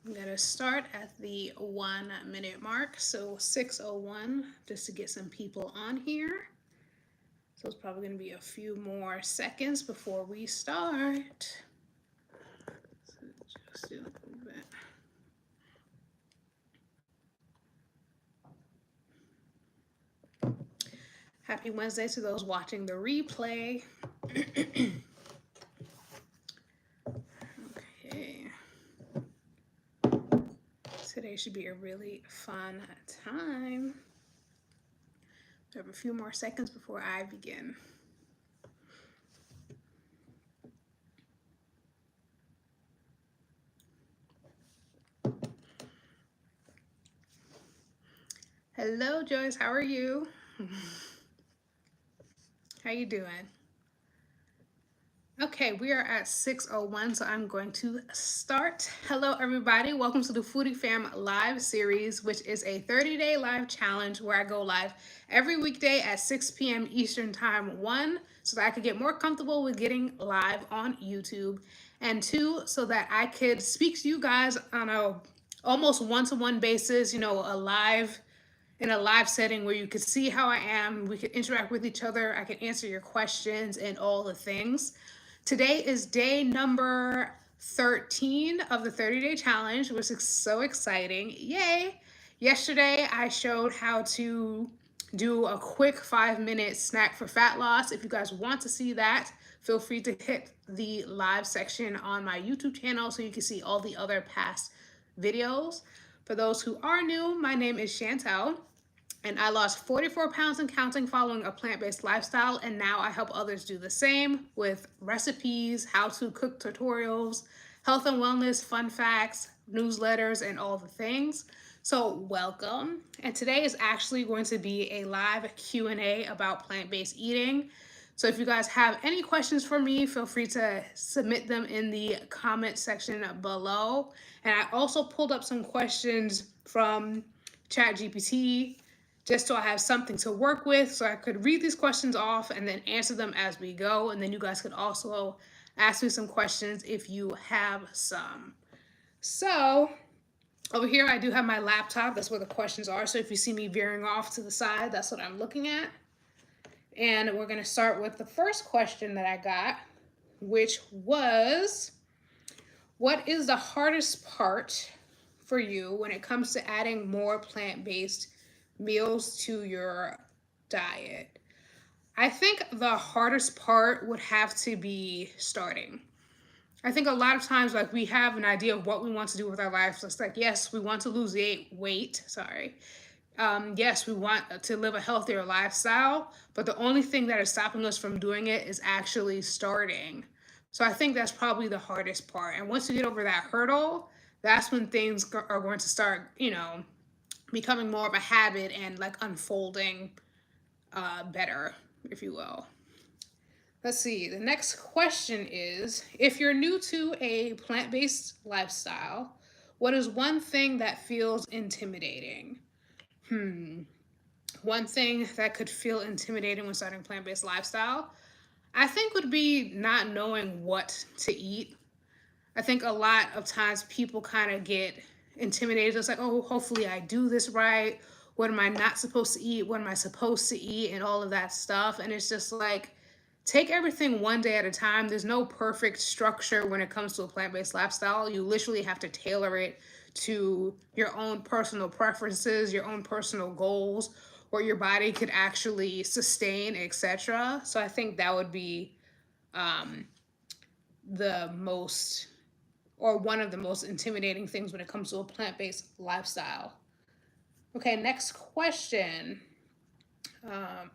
I'm gonna start at the 1 minute mark, so 6:01, just to get some people on here. So it's probably gonna be a few more seconds before we start. So just do a little bit. Happy Wednesday to those watching the replay. Okay. Today should be a really fun time. We have a few more seconds before I begin. Hello, Joyce. How are you? How you doing? Okay, we are at 6:01, so I'm going to start. Hello, everybody. Welcome to the Foodie Fam live series, which is a 30-day live challenge where I go live every weekday at 6 p.m. Eastern Time. One, so that I could get more comfortable with getting live on YouTube, and two, so that I could speak to you guys on a almost one-to-one basis. In a live setting where you could see how I am, we could interact with each other, I can answer your questions and all the things. Today is day number 13 of the 30-day challenge, which is so exciting. Yay! Yesterday, I showed how to do a quick 5-minute snack for fat loss. If you guys want to see that, feel free to hit the live section on my YouTube channel so you can see all the other past videos. For those who are new, my name is Chantel, and I lost 44 pounds and counting following a plant-based lifestyle, and now I help others do the same with recipes, how-to cook tutorials, health and wellness, fun facts, newsletters, and all the things. So welcome. And today is actually going to be a live Q&A about plant-based eating. So if you guys have any questions for me, feel free to submit them in the comment section below. And I also pulled up some questions from ChatGPT just so I have something to work with, so I could read these questions off and then answer them as we go. And then you guys could also ask me some questions if you have some. So over here, I do have my laptop. That's where the questions are. So if you see me veering off to the side, that's what I'm looking at. And we're going to start with the first question that I got, which was, what is the hardest part for you when it comes to adding more plant-based meals to your diet? I think the hardest part would have to be starting. I think a lot of times, like, we have an idea of what we want to do with our lives. It's like, yes, we want to lose weight. Sorry. Yes, we want to live a healthier lifestyle, but the only thing that is stopping us from doing it is actually starting. So I think that's probably the hardest part. And once you get over that hurdle, that's when things are going to start, becoming more of a habit and like unfolding better, if you will. Let's see. The next question is, if you're new to a plant-based lifestyle, what is one thing that feels intimidating? One thing that could feel intimidating when starting a plant-based lifestyle, I think, would be not knowing what to eat. I think a lot of times people kind of get intimidated. It's like, oh, hopefully I do this right. What am I not supposed to eat? What am I supposed to eat? And all of that stuff. And it's just like, take everything one day at a time. There's no perfect structure when it comes to a plant-based lifestyle. You literally have to tailor it to your own personal preferences, your own personal goals, what your body could actually sustain, etc. So I think that would be the most, or one of the most intimidating things when it comes to a plant-based lifestyle. Okay, next question.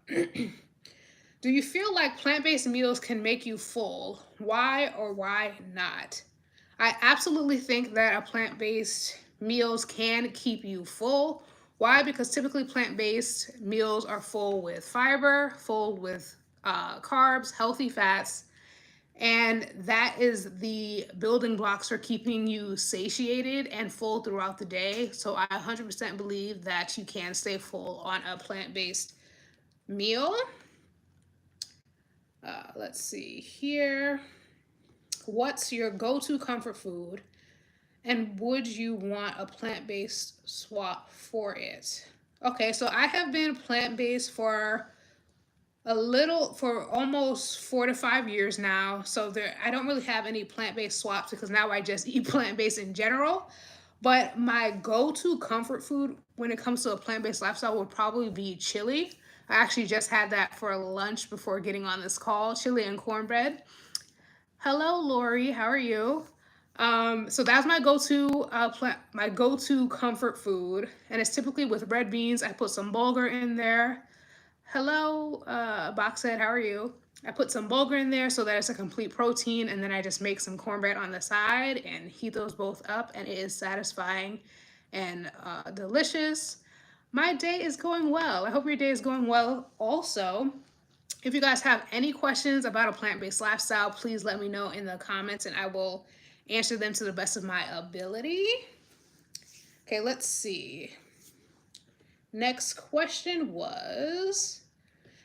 Do you feel like plant-based meals can make you full? Why or why not? I absolutely think that a plant-based meals can keep you full. Why? Because typically plant-based meals are full with fiber, full with carbs, healthy fats, and that is the building blocks for keeping you satiated and full throughout the day. So I 100% believe that you can stay full on a plant-based meal. Let's see here. What's your go-to comfort food? And would you want a plant-based swap for it? Okay, so I have been plant-based for almost 4 to 5 years now. So I don't really have any plant-based swaps because now I just eat plant-based in general. But my go-to comfort food when it comes to a plant-based lifestyle would probably be chili. I actually just had that for lunch before getting on this call, chili and cornbread. Hello, Lori. How are you? So that's my go-to comfort food, and it's typically with red beans. I put some bulgur in there. Hello, Boxhead. How are you? I put some bulgur in there so that it's a complete protein, and then I just make some cornbread on the side and heat those both up, and it is satisfying and delicious. My day is going well. I hope your day is going well also. If you guys have any questions about a plant-based lifestyle, please let me know in the comments and I will answer them to the best of my ability. Okay, let's see. Next question was,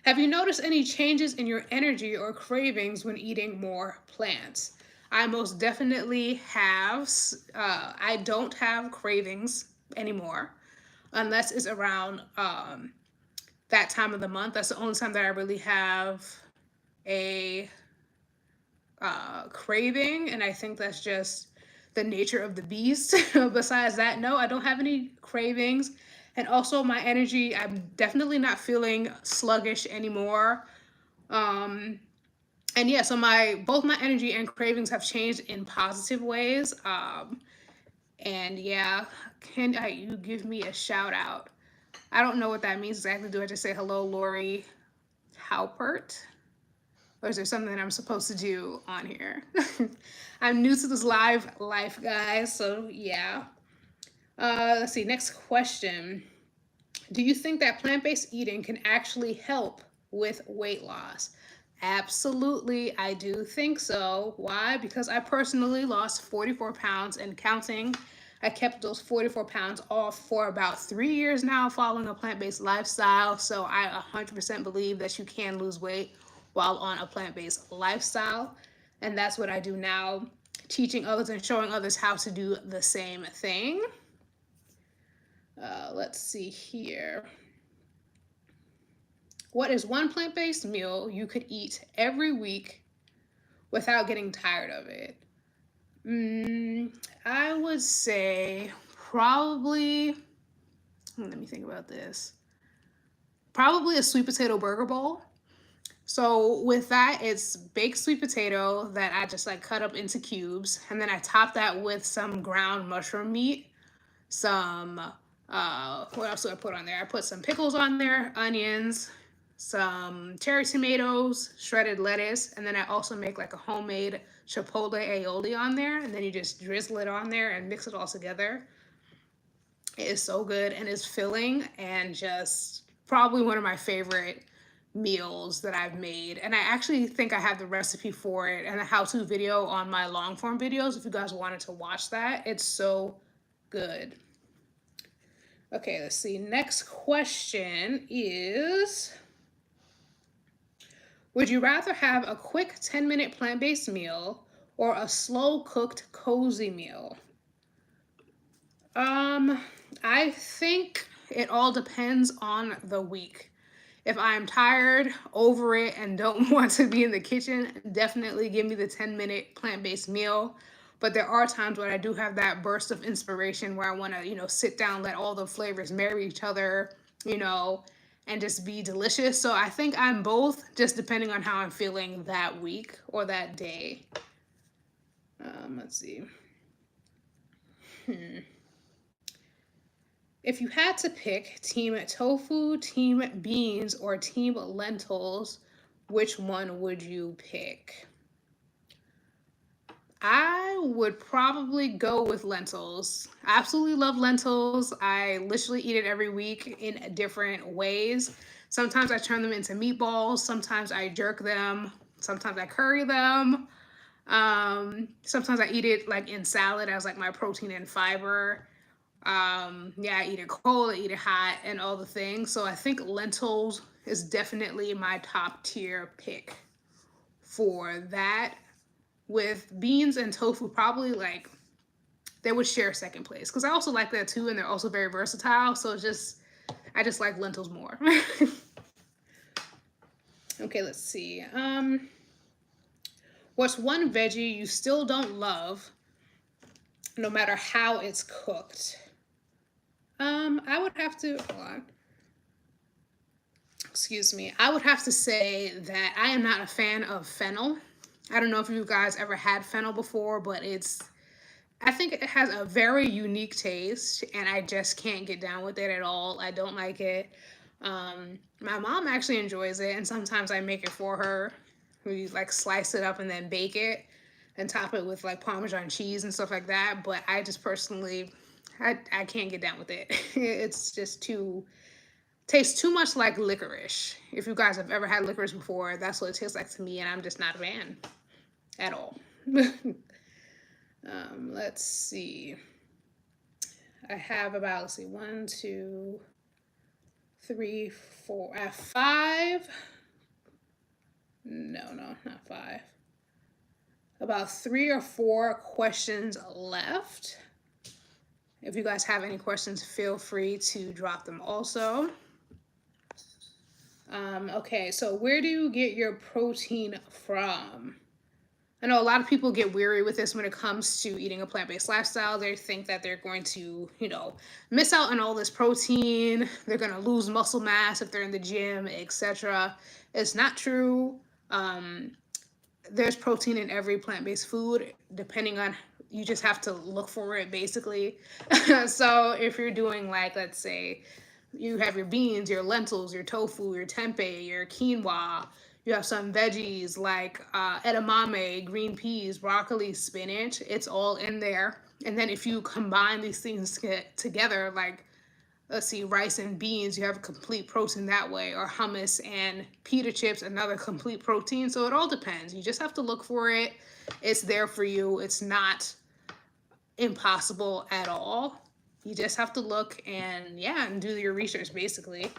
have you noticed any changes in your energy or cravings when eating more plants? I most definitely have. I don't have cravings anymore unless it's around that time of the month. That's the only time that I really have a craving, and I think that's just the nature of the beast. Besides that, no, I don't have any cravings. And also my energy, I'm definitely not feeling sluggish anymore. And yeah, so both my energy and cravings have changed in positive ways. And yeah, can you give me a shout out? I don't know what that means exactly. Do I just say hello, Lori Halpert? Or is there something that I'm supposed to do on here? I'm new to this live life, guys, so yeah. Let's see, next question. Do you think that plant-based eating can actually help with weight loss? Absolutely, I do think so. Why? Because I personally lost 44 pounds and counting. I kept those 44 pounds off for about 3 years now, following a plant-based lifestyle. So I 100% believe that you can lose weight while on a plant-based lifestyle. And that's what I do now, teaching others and showing others how to do the same thing. Let's see here. What is one plant-based meal you could eat every week without getting tired of it? I would say probably, let me think about this. Probably a sweet potato burger bowl. So with that, it's baked sweet potato that I just like cut up into cubes. And then I top that with some ground mushroom meat, some, what else do I put on there? I put some pickles on there, onions, some cherry tomatoes, shredded lettuce, and then I also make like a homemade chipotle aioli on there, and then you just drizzle it on there and mix it all together. It is so good and it's filling and just probably one of my favorite meals that I've made. And I actually think I have the recipe for it and a how-to video on my long form videos if you guys wanted to watch that. It's so good. Okay, let's see. Next question is, would you rather have a quick 10-minute plant-based meal or a slow-cooked cozy meal? I think it all depends on the week. If I'm tired, over it, and don't want to be in the kitchen, definitely give me the 10-minute plant-based meal. But there are times when I do have that burst of inspiration where I want to, sit down, let all the flavors marry each other, and just be delicious. So I think I'm both, just depending on how I'm feeling that week or that day. Let's see. If you had to pick team tofu, team beans, or team lentils, which one would you pick? I would probably go with lentils. I absolutely love lentils. I literally eat it every week in different ways. Sometimes I turn them into meatballs. Sometimes I jerk them. Sometimes I curry them. Sometimes I eat it like in salad as like my protein and fiber. Yeah, I eat it cold, I eat it hot, and all the things. So I think lentils is definitely my top tier pick for that. With beans and tofu, probably like they would share second place. Because I also like that too, and they're also very versatile. So it's just, I just like lentils more. Okay, let's see. What's one veggie you still don't love, no matter how it's cooked? I would have to, hold on. Excuse me. I would have to say that I am not a fan of fennel. I don't know if you guys ever had fennel before, but I think it has a very unique taste, and I just can't get down with it at all. I don't like it. My mom actually enjoys it, and sometimes I make it for her. We like slice it up and then bake it and top it with like Parmesan cheese and stuff like that. But I just personally, I can't get down with it. It's just tastes too much like licorice. If you guys have ever had licorice before, that's what it tastes like to me, and I'm just not a fan at all. Let's see. I have about, let's see, 1, 2, 3, 4. I have 5. No, not 5. About 3 or 4 questions left. If you guys have any questions, feel free to drop them also. Okay, so where do you get your protein from? I know a lot of people get weary with this when it comes to eating a plant-based lifestyle. They think that they're going to, miss out on all this protein. They're going to lose muscle mass if they're in the gym, etc. It's not true. There's protein in every plant-based food, depending on, you just have to look for it, basically. So if you're doing, like, let's say, you have your beans, your lentils, your tofu, your tempeh, your quinoa. You have some veggies like edamame, green peas, broccoli, spinach. It's all in there. And then if you combine these things together, like, let's see, rice and beans, you have a complete protein that way. Or hummus and pita chips, another complete protein. So it all depends. You just have to look for it. It's there for you. It's not impossible at all. You just have to look and do your research, basically.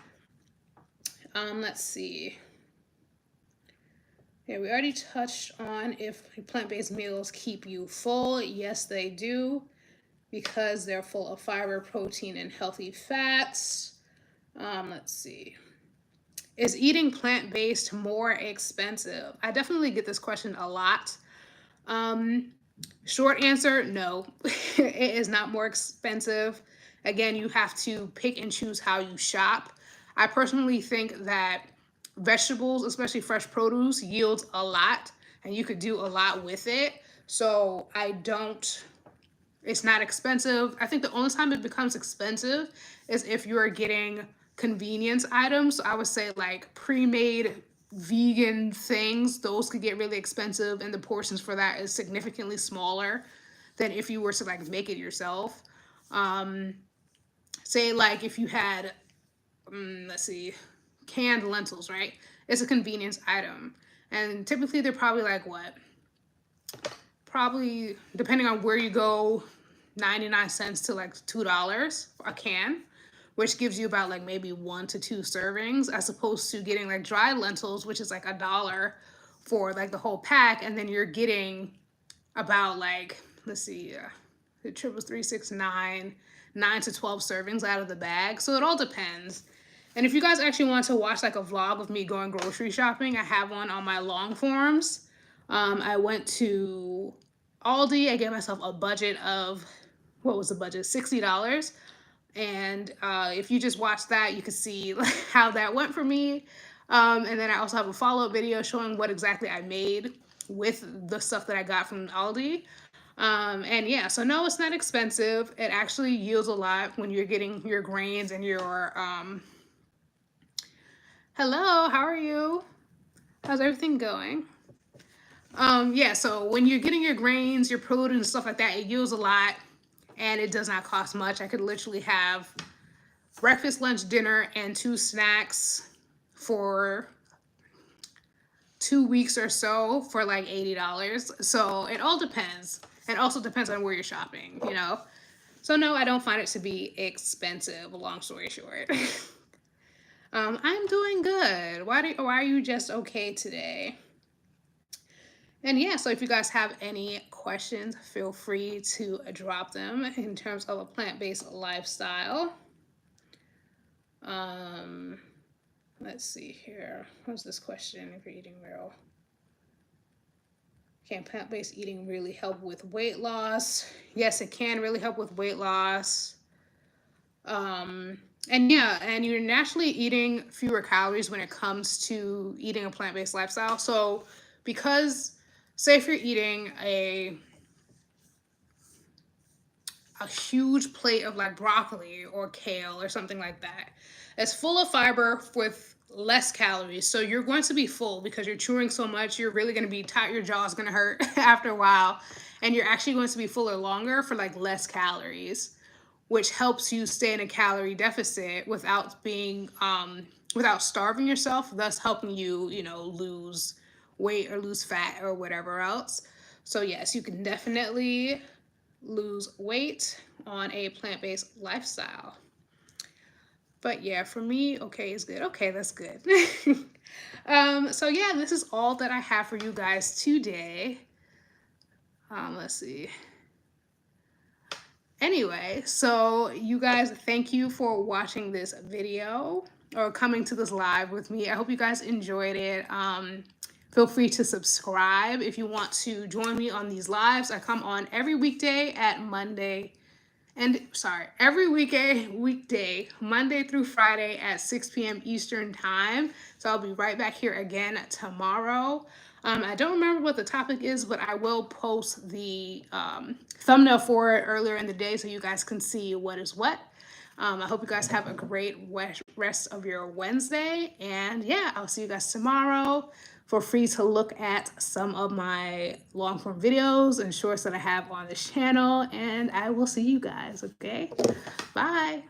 Let's see. Yeah, we already touched on if plant-based meals keep you full. Yes, they do, because they're full of fiber, protein, and healthy fats. Let's see. Is eating plant-based more expensive? I definitely get this question a lot. Short answer, no. It is not more expensive. Again, you have to pick and choose how you shop. I personally think that vegetables, especially fresh produce, yields a lot, and you could do a lot with it. So it's not expensive. I think the only time it becomes expensive is if you're getting convenience items. So I would say like pre-made vegan things, those could get really expensive, and the portions for that is significantly smaller than if you were to like make it yourself. Say like if you had, let's see, canned lentils, right? It's a convenience item, and typically they're probably like what? Probably, depending on where you go, 99 cents to like $2 a can, which gives you about like maybe 1 to 2 servings, as opposed to getting like dried lentils, which is like $1 for like the whole pack, and then you're getting about like, let's see, the triples 3, 6, 9 to 12 servings out of the bag. So it all depends. And if you guys actually want to watch like a vlog of me going grocery shopping, I have one on my long forms. I went to Aldi. I gave myself a budget of, what was the budget? $60. And if you just watch that, you can see how that went for me. And then I also have a follow-up video showing what exactly I made with the stuff that I got from Aldi. And yeah, so no, it's not expensive. It actually yields a lot when you're getting your grains and your, hello, how are you? How's everything going? Yeah, so when you're getting your grains, your produce and stuff like that, it yields a lot, and it does not cost much. I could literally have breakfast, lunch, dinner, and 2 snacks for 2 weeks or so for like $80. So it all depends. And also depends on where you're shopping, So no, I don't find it to be expensive, long story short. I'm doing good. Why are you just okay today? And yeah, so if you guys have any questions, feel free to drop them in terms of a plant-based lifestyle. Let's see here. What's this question? If you're eating real. Can plant-based eating really help with weight loss? Yes, it can really help with weight loss. And yeah, and you're naturally eating fewer calories when it comes to eating a plant-based lifestyle. So because say if you're eating a huge plate of like broccoli or kale or something like that, it's full of fiber with less calories. So you're going to be full because you're chewing so much. You're really going to be tight. Your jaw's going to hurt after a while. And you're actually going to be fuller longer for like less calories, which helps you stay in a calorie deficit without being, without starving yourself, thus helping you, you know, lose weight or lose fat or whatever else. So yes, you can definitely lose weight on a plant-based lifestyle. But yeah, for me, okay is good. Okay, that's good. So yeah, this is all that I have for you guys today. Let's see. Anyway, so you guys, thank you for watching this video or coming to this live with me. I hope you guys enjoyed it. Feel free to subscribe if you want to join me on these lives. I come on every weekday at every weekday, Monday through Friday at 6 p.m. Eastern time. So I'll be right back here again tomorrow. I don't remember what the topic is, but I will post the thumbnail for it earlier in the day so you guys can see what is what. I hope you guys have a great rest of your Wednesday. And yeah, I'll see you guys tomorrow. Feel free to look at some of my long form videos and shorts that I have on this channel. And I will see you guys, okay? Bye.